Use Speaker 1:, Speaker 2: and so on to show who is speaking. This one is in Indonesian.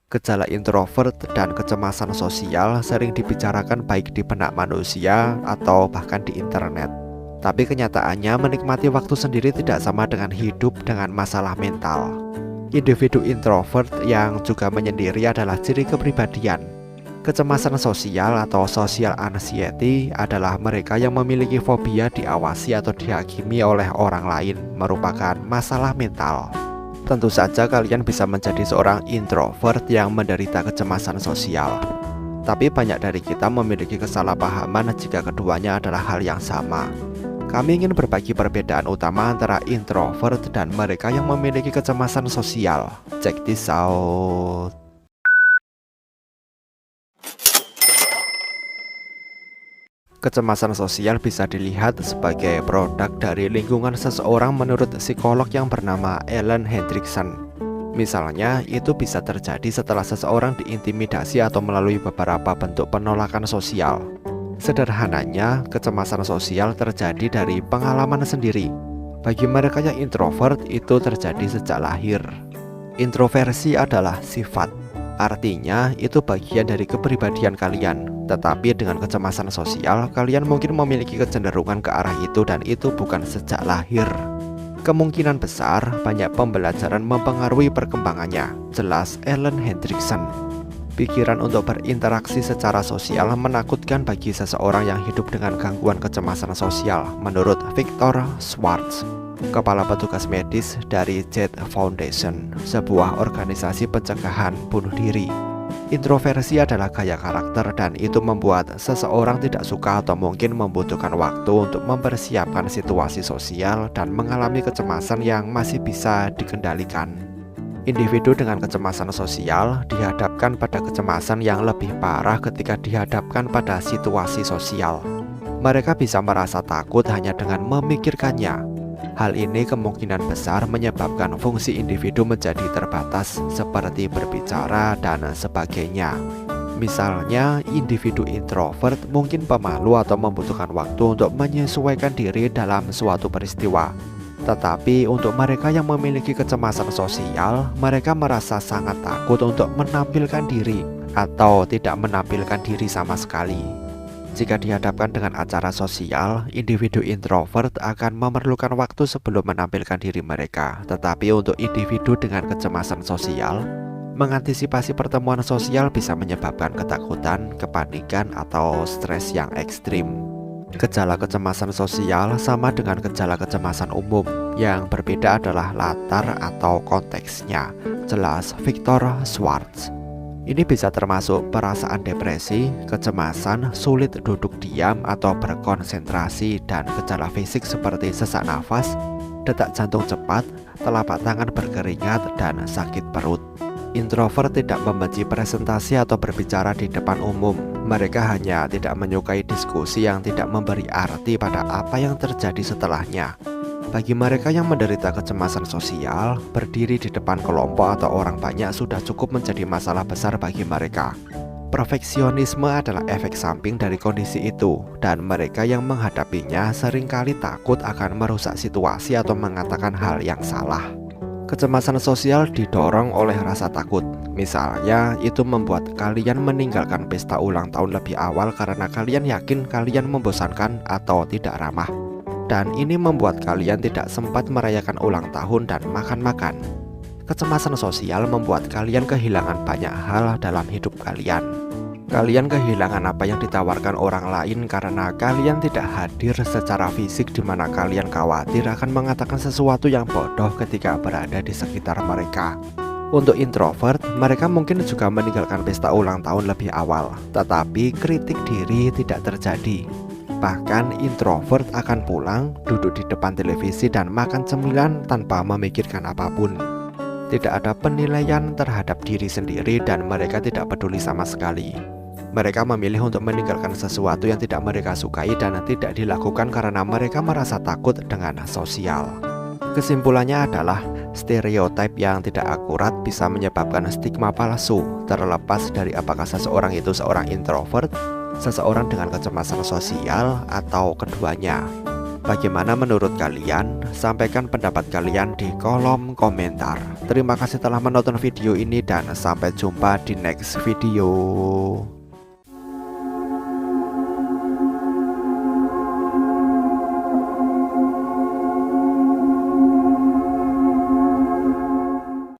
Speaker 1: Gejala introvert dan kecemasan sosial sering dibicarakan baik di benak manusia atau bahkan di internet. Tapi kenyataannya menikmati waktu sendiri tidak sama dengan hidup dengan masalah mental. Individu introvert yang juga menyendiri adalah ciri kepribadian. Kecemasan sosial atau social anxiety adalah mereka yang memiliki fobia diawasi atau dihakimi oleh orang lain, merupakan masalah mental. Tentu saja kalian bisa menjadi seorang introvert yang menderita kecemasan sosial. Tapi banyak dari kita memiliki kesalahpahaman jika keduanya adalah hal yang sama. Kami ingin berbagi perbedaan utama antara introvert dan mereka yang memiliki kecemasan sosial. Check this out. Kecemasan sosial bisa dilihat sebagai produk dari lingkungan seseorang menurut psikolog yang bernama Ellen Hendriksen. Misalnya, itu bisa terjadi setelah seseorang diintimidasi atau melalui beberapa bentuk penolakan sosial. Sederhananya, kecemasan sosial terjadi dari pengalaman sendiri. Bagi mereka yang introvert, itu terjadi sejak lahir. Introversi adalah sifat. Artinya, itu bagian dari kepribadian kalian. Tetapi dengan kecemasan sosial, kalian mungkin memiliki kecenderungan ke arah itu dan itu bukan sejak lahir. Kemungkinan besar, banyak pembelajaran mempengaruhi perkembangannya, jelas Ellen Hendriksen. Pikiran untuk berinteraksi secara sosial menakutkan bagi seseorang yang hidup dengan gangguan kecemasan sosial, menurut Victor Schwartz, kepala petugas medis dari Jet Foundation, sebuah organisasi pencegahan bunuh diri. Introversi adalah gaya karakter dan itu membuat seseorang tidak suka atau mungkin membutuhkan waktu untuk mempersiapkan situasi sosial dan mengalami kecemasan yang masih bisa dikendalikan. Individu dengan kecemasan sosial dihadapkan pada kecemasan yang lebih parah ketika dihadapkan pada situasi sosial. Mereka bisa merasa takut hanya dengan memikirkannya. Hal ini kemungkinan besar menyebabkan fungsi individu menjadi terbatas seperti berbicara dan sebagainya. Misalnya, individu introvert mungkin pemalu atau membutuhkan waktu untuk menyesuaikan diri dalam suatu peristiwa. Tetapi untuk mereka yang memiliki kecemasan sosial, mereka merasa sangat takut untuk menampilkan diri atau tidak menampilkan diri sama sekali. Jika dihadapkan dengan acara sosial, individu introvert akan memerlukan waktu sebelum menampilkan diri mereka. Tetapi untuk individu dengan kecemasan sosial, mengantisipasi pertemuan sosial bisa menyebabkan ketakutan, kepanikan, atau stres yang ekstrim. Gejala kecemasan sosial sama dengan gejala kecemasan umum. Yang berbeda adalah latar atau konteksnya, jelas Victor Schwartz. Ini bisa termasuk perasaan depresi, kecemasan, sulit duduk diam atau berkonsentrasi, dan gejala fisik seperti sesak nafas, detak jantung cepat, telapak tangan berkeringat, dan sakit perut. Introvert tidak membenci presentasi atau berbicara di depan umum. Mereka hanya tidak menyukai diskusi yang tidak memberi arti pada apa yang terjadi setelahnya. Bagi mereka yang menderita kecemasan sosial, berdiri di depan kelompok atau orang banyak sudah cukup menjadi masalah besar bagi mereka. Perfeksionisme adalah efek samping dari kondisi itu, dan mereka yang menghadapinya seringkali takut akan merusak situasi atau mengatakan hal yang salah. Kecemasan sosial didorong oleh rasa takut. Misalnya, itu membuat kalian meninggalkan pesta ulang tahun lebih awal karena kalian yakin kalian membosankan atau tidak ramah. Dan ini membuat kalian tidak sempat merayakan ulang tahun dan makan-makan. Kecemasan sosial membuat kalian kehilangan banyak hal dalam hidup kalian. Kalian kehilangan apa yang ditawarkan orang lain karena kalian tidak hadir secara fisik, di mana kalian khawatir akan mengatakan sesuatu yang bodoh ketika berada di sekitar mereka. Untuk introvert, mereka mungkin juga meninggalkan pesta ulang tahun lebih awal, tetapi kritik diri tidak terjadi. Bahkan introvert akan pulang, duduk di depan televisi dan makan cemilan tanpa memikirkan apapun. Tidak ada penilaian terhadap diri sendiri dan mereka tidak peduli sama sekali. Mereka memilih untuk meninggalkan sesuatu yang tidak mereka sukai dan tidak dilakukan karena mereka merasa takut dengan sosial. Kesimpulannya adalah stereotip yang tidak akurat bisa menyebabkan stigma palsu, terlepas dari apakah seseorang itu seorang introvert, seseorang dengan kecemasan sosial, atau keduanya. Bagaimana menurut kalian? Sampaikan pendapat kalian di kolom komentar. Terima kasih telah menonton video ini dan sampai jumpa di next video.